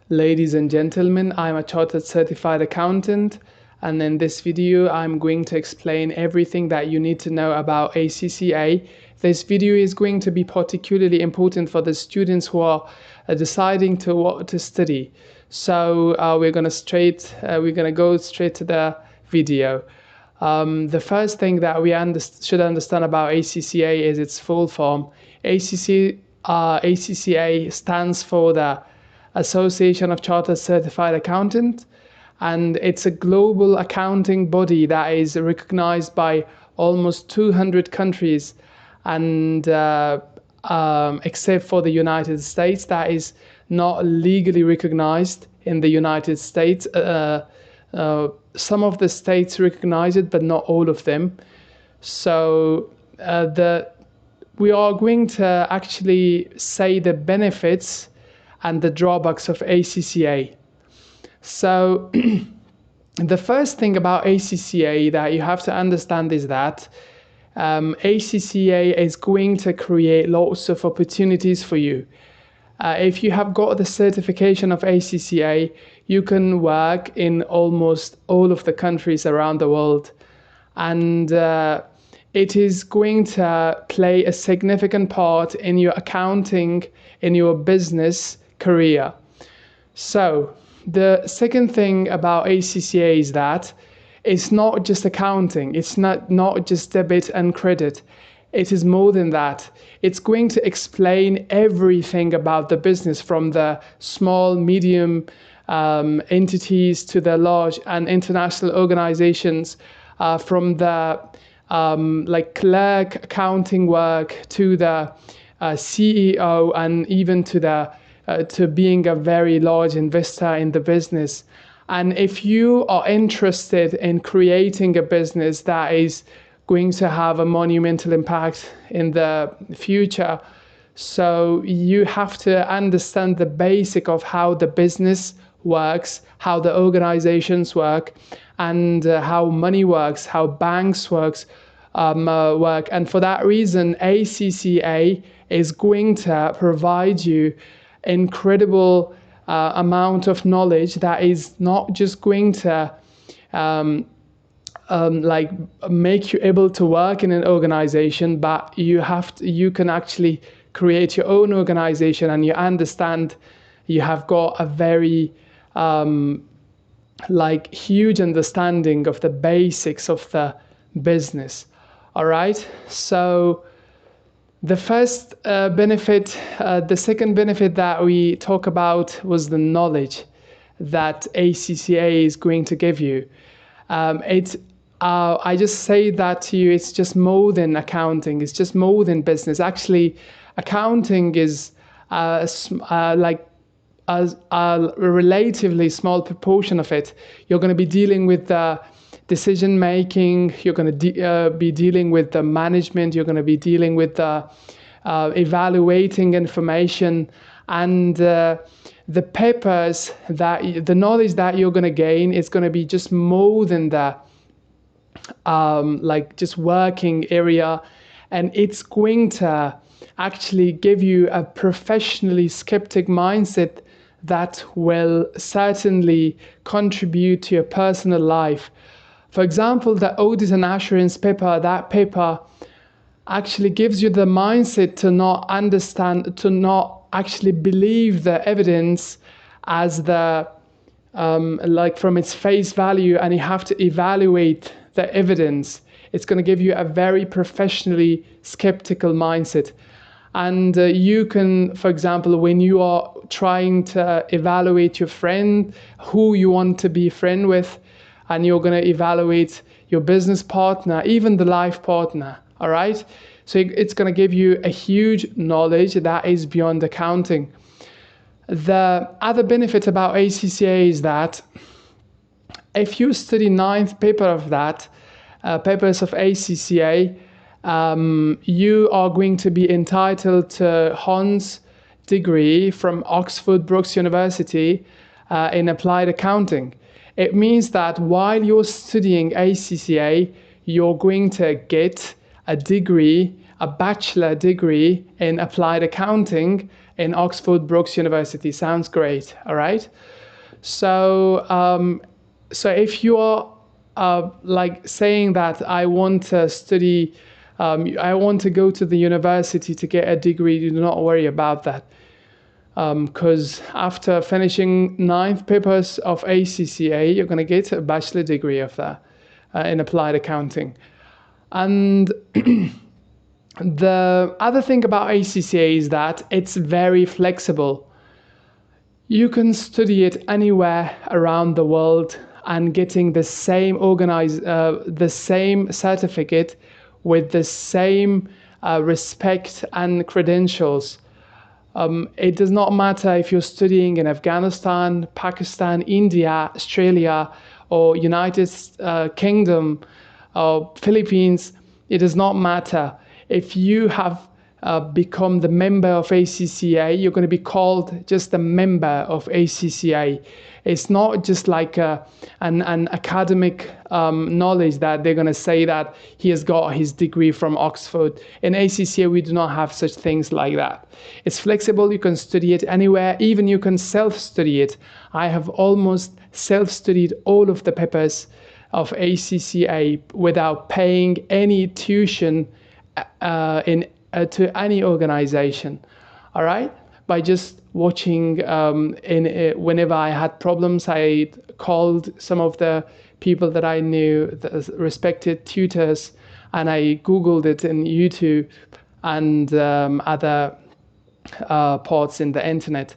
Ladies and gentlemen, I'm a chartered certified accountant, and in this video I'm going to explain everything that you need to know about ACCA. This video is going to be particularly important for the students who are deciding to what to study. So we're gonna go straight to the video. The first thing that we should understand about ACCA is its full form. ACCA stands for the Association of Chartered Certified Accountants, and it's a global accounting body that is recognized by almost 200 countries, and except for the United States, that is not legally recognized in the United States. Some of the states recognize it, but not all of them. So we are going to actually say the benefits and the drawbacks of ACCA. So the first thing about ACCA that you have to understand is that ACCA is going to create lots of opportunities for you. If you have got the certification of ACCA, you can work in almost all of the countries around the world, and it is going to play a significant part in your accounting, in your business career. So the second thing about ACCA is that it's not just accounting, it's not just debit and credit. It is more than that. It's going to explain everything about the business, from the small, medium entities to the large and international organizations, from the clerk accounting work to the CEO, and even to being a very large investor in the business. And if you are interested in creating a business that is going to have a monumental impact in the future, so you have to understand the basic of how the business works, how the organizations work, and how money works, how banks work. And for that reason, ACCA is going to provide you incredible amount of knowledge that is not just going to make you able to work in an organization, but you can actually create your own organization, and you understand you have got a very huge understanding of the basics of the business. All right, so the first benefit, the second benefit that we talk about was the knowledge that ACCA is going to give you. I just say that to you, it's just more than accounting, it's just more than business. Actually, accounting is a relatively small proportion of it. You're going to be dealing with the decision making, you're going to be dealing with the management, you're going to be dealing with the evaluating information, and the papers, that the knowledge that you're going to gain is going to be just more than the just working area, and it's going to actually give you a professionally skeptic mindset that will certainly contribute to your personal life. For example, the audit and assurance paper, that paper actually gives you the mindset to not understand, to not actually believe the evidence as the from its face value, and you have to evaluate the evidence. It's going to give you a very professionally skeptical mindset. And you can, for example, when you are trying to evaluate your friend, who you want to be friend with, and you're going to evaluate your business partner, even the life partner, all right? So it's going to give you a huge knowledge that is beyond accounting. The other benefit about ACCA is that if you study 9th paper of that, papers of ACCA, you are going to be entitled to Honors degree from Oxford Brookes University in applied accounting. It means that while you're studying ACCA, you're going to get a degree, a bachelor degree in applied accounting in Oxford Brookes University. Sounds great, all right? So if you are like saying that I want to study, I want to go to the university to get a degree, do not worry about that. Because after finishing 9 papers of ACCA, you're going to get a bachelor degree of that in applied accounting. And the other thing about ACCA is that it's very flexible. You can study it anywhere around the world and getting the same the same certificate with the same respect and credentials. It does not matter if you're studying in Afghanistan, Pakistan, India, Australia, or United Kingdom, or Philippines. It does not matter. If you have become the member of ACCA, you're going to be called just a member of ACCA. It's not just like an academic knowledge that they're going to say that he has got his degree from Oxford. In ACCA, we do not have such things like that. It's flexible. You can study it anywhere. Even you can self-study it. I have almost self-studied all of the papers of ACCA without paying any tuition to any organization, all right? By just watching, whenever I had problems, I called some of the people that I knew, the respected tutors, and I Googled it in YouTube and other parts in the internet.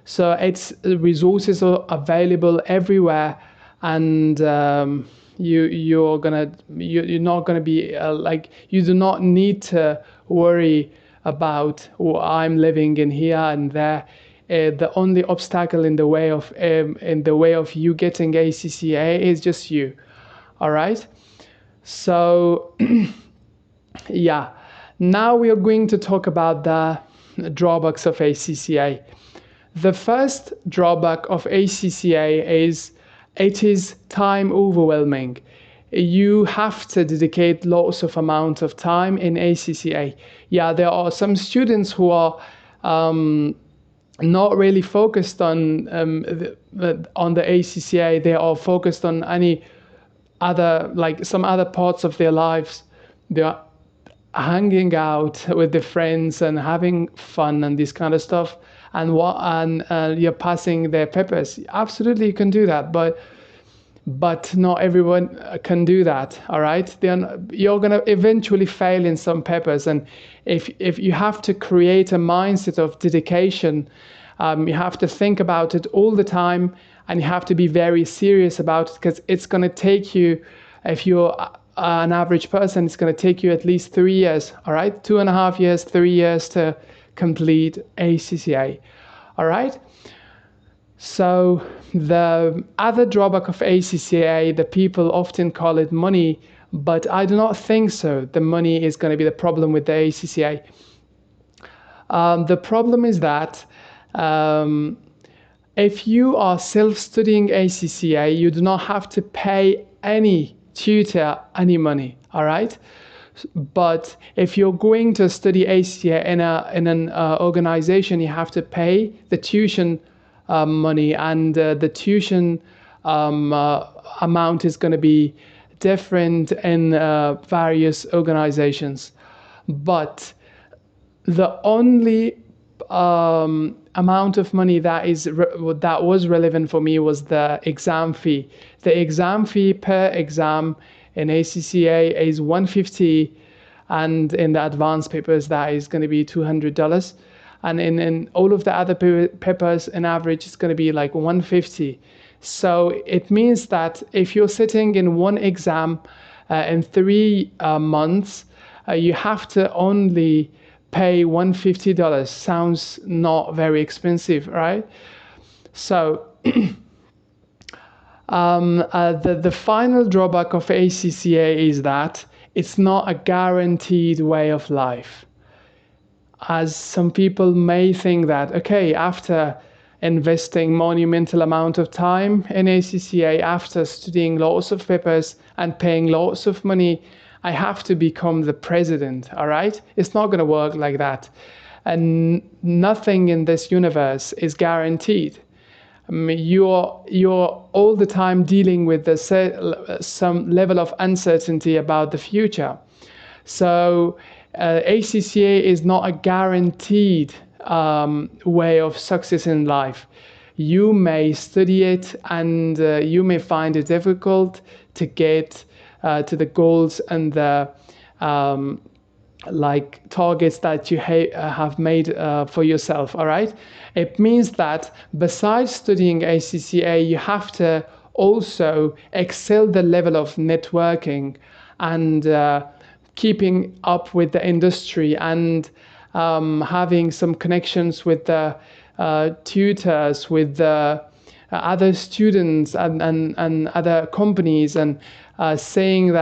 So resources are available everywhere, and you're not gonna be you do not need to worry about I'm living in here and there. The only obstacle in the way of you getting ACCA is just you. All right. So yeah. Now we are going to talk about the drawbacks of ACCA. The first drawback of ACCA is it is time overwhelming. You have to dedicate lots of amount of time in ACCA. Yeah, there are some students who are not really focused on the ACCA. They are focused on any other, like some other parts of their lives. They are hanging out with their friends and having fun and this kind of stuff. And you're passing their papers. Absolutely, you can do that, but not everyone can do that. All right, you're gonna eventually fail in some papers, and if you have to create a mindset of dedication, you have to think about it all the time, and you have to be very serious about it, because it's gonna take you, if you're an average person, it's gonna take you at least 3 years. All right, 2.5 years, 3 years to complete ACCA. All right. So the other drawback of ACCA, the people often call it money, but I do not think so. The money is going to be the problem with the ACCA. The problem is that if you are self-studying ACCA, you do not have to pay any tutor any money. All right. But if you're going to study ACCA in an organization, you have to pay the tuition money, and the tuition amount is going to be different in various organizations. But the only amount of money that was relevant for me was the exam fee. The exam fee per exam in ACCA is $150, and in the advanced papers that is going to be $200, and in all of the other papers, on average, it's going to be like $150. So it means that if you're sitting in one exam in 3 months, you have to only pay $150. Sounds not very expensive, right? So the final drawback of ACCA is that it's not a guaranteed way of life. As some people may think that, okay, after investing monumental amount of time in ACCA, after studying lots of papers and paying lots of money, I have to become the president, all right? It's not going to work like that. and nothing in this universe is guaranteed. You're all the time dealing with some level of uncertainty about the future. So ACCA is not a guaranteed way of success in life. You may study it and you may find it difficult to get to the goals and the targets that you have made for yourself. All right. It means that besides studying ACCA, you have to also excel the level of networking and keeping up with the industry and having some connections with the tutors, with the other students and other companies, and saying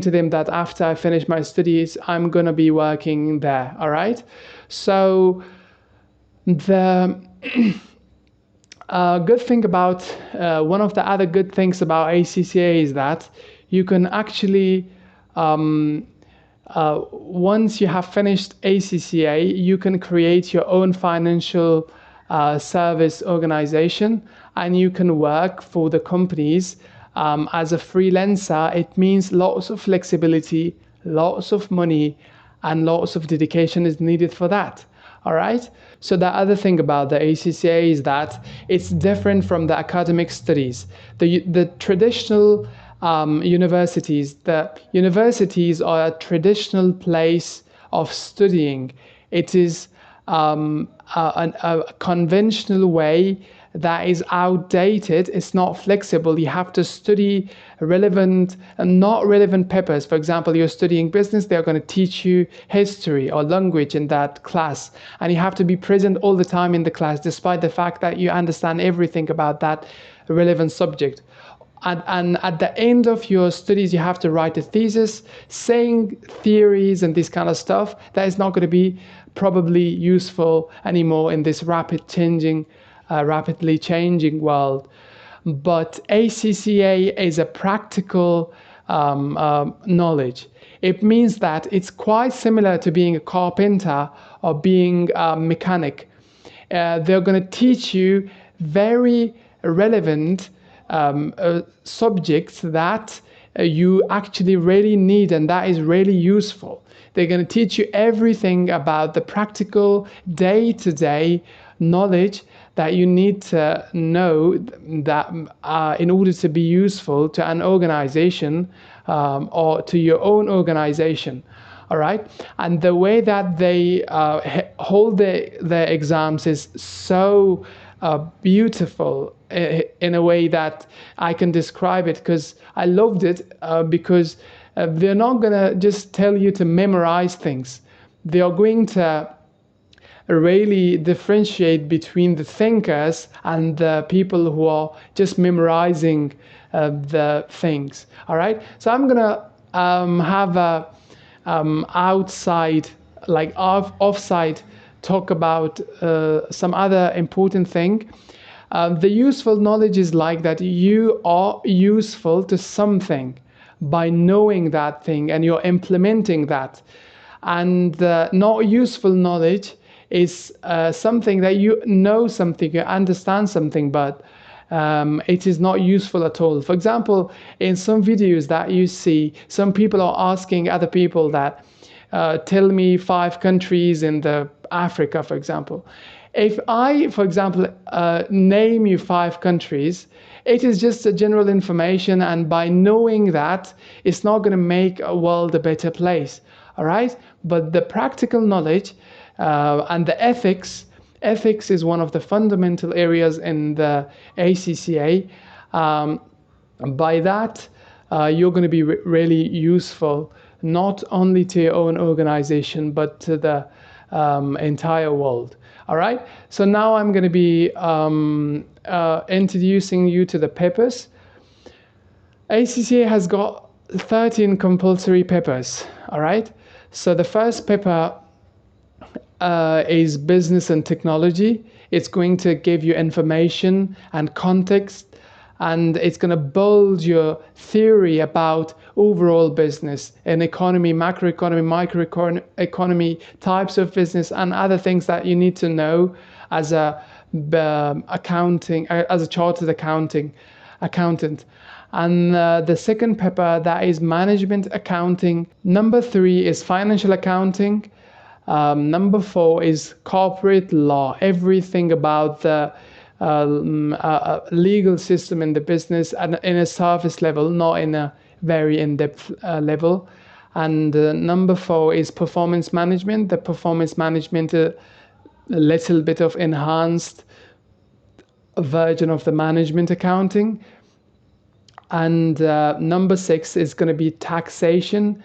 to them that after I finish my studies, I'm going to be working there. All right. So the good thing about one of the other good things about ACCA is that you can actually once you have finished ACCA, you can create your own financial service organization, and you can work for the companies as a freelancer. It means lots of flexibility, lots of money, and lots of dedication is needed for that. All right. So the other thing about the ACCA is that it's different from the academic studies. The traditional universities are a traditional place of studying. It is a conventional way that is outdated. It's not flexible. You have to study relevant and not relevant papers. For example, you're studying business, they're going to teach you history or language in that class, and you have to be present all the time in the class, despite the fact that you understand everything about that relevant subject. And at the end of your studies, you have to write a thesis saying theories and this kind of stuff that is not going to be probably useful anymore in this rapidly changing world. But ACCA is a practical knowledge. It means that it's quite similar to being a carpenter or being a mechanic. They're going to teach you very relevant subjects that you actually really need, and that is really useful. They're going to teach you everything about the practical day-to-day knowledge that you need to know that in order to be useful to an organization or to your own organization. All right. And the way that they hold their exams is so beautiful in a way that I can describe it, because I loved it because they're not going to just tell you to memorize things. They are going to really differentiate between the thinkers and the people who are just memorizing the things. All right. So I'm going to have a offside talk about some other important thing. The useful knowledge is like that you are useful to something by knowing that thing and you're implementing that. And not useful knowledge is something that you know something, you understand something, but it is not useful at all. For example, in some videos that you see, some people are asking other people that tell me 5 countries in the Africa, for example. If I, for example, name you 5 countries, it is just a general information, and by knowing that, it's not going to make a world a better place. All right? But the practical knowledge and the ethics is one of the fundamental areas in the ACCA. By that, you're going to be really useful, not only to your own organization, but to the entire world. All right. So now I'm going to be introducing you to the papers. ACCA has got 13 compulsory papers. All right. So the first paper is business and technology. It's going to give you information and context and it's going to build your theory about overall business and economy, macroeconomy, microeconomy, types of business, and other things that you need to know as a chartered accountant. And the second paper, that is management accounting. Number 3 is financial accounting. Number 4 is corporate law, everything about the legal system in the business and in a surface level, not in a very in-depth level. And number 4 is performance management. The performance management, a little bit of enhanced version of the management accounting. And number 6 is going to be taxation.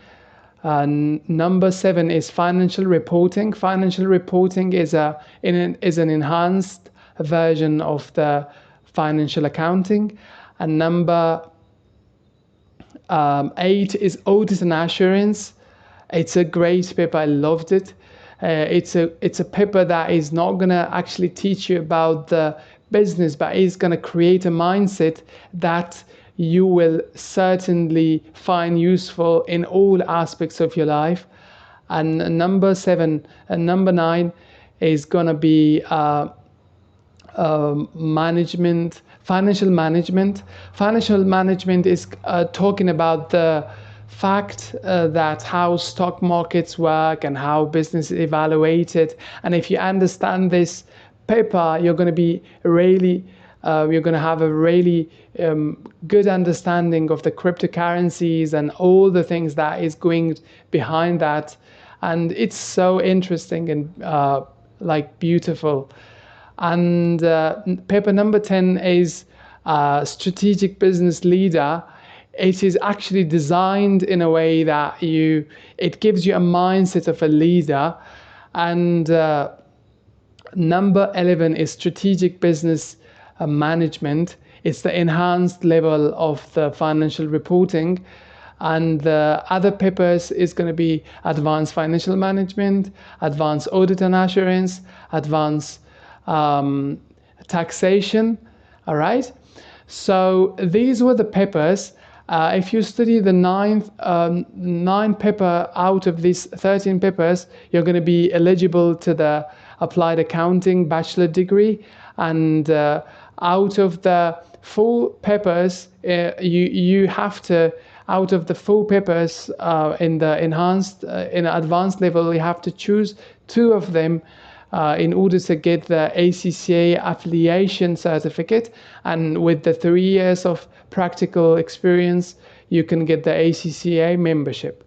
Number 7 is financial reporting. Financial reporting is an enhanced version of the financial accounting. And number 8 is audit and assurance. It's a great paper. I loved it. It's a paper that is not going to actually teach you about the business, but is going to create a mindset that you will certainly find useful in all aspects of your life. And number 7 and number 9 is going to be management, financial management. Financial management is talking about the fact that how stock markets work and how business is evaluated. And if you understand this paper, you're going to be really you're going to have a really good understanding of the cryptocurrencies and all the things that is going behind that. And it's so interesting and like beautiful. And paper number 10 is strategic business leader. It is actually designed in a way that it gives you a mindset of a leader. And number 11 is strategic business management. It's the enhanced level of the financial reporting. And the other papers is going to be advanced financial management, advanced audit and assurance, advanced taxation. All right. So these were the papers. If you study the 9 paper out of these 13 papers, you're going to be eligible to the applied accounting bachelor degree. And out of the 4 papers, you have to, out of the 4 papers in the in advanced level, you have to choose 2 of them in order to get the ACCA affiliation certificate. And with the 3 years of practical experience, you can get the ACCA membership.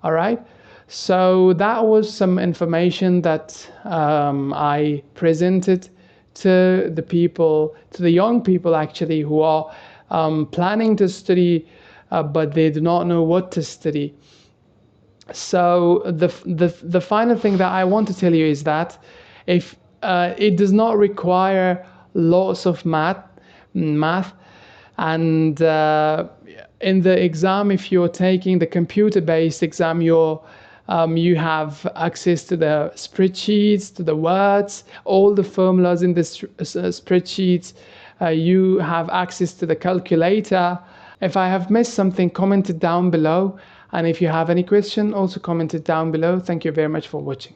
All right. So that was some information that I presented to the people, to the young people actually, who are planning to study, but they do not know what to study. So the final thing that I want to tell you is that if it does not require lots of math, and in the exam, if you're taking the computer-based exam, you have access to the spreadsheets, to the words, all the formulas in the spreadsheets. You have access to the calculator. If I have missed something, comment it down below. And if you have any question, also comment it down below. Thank you very much for watching.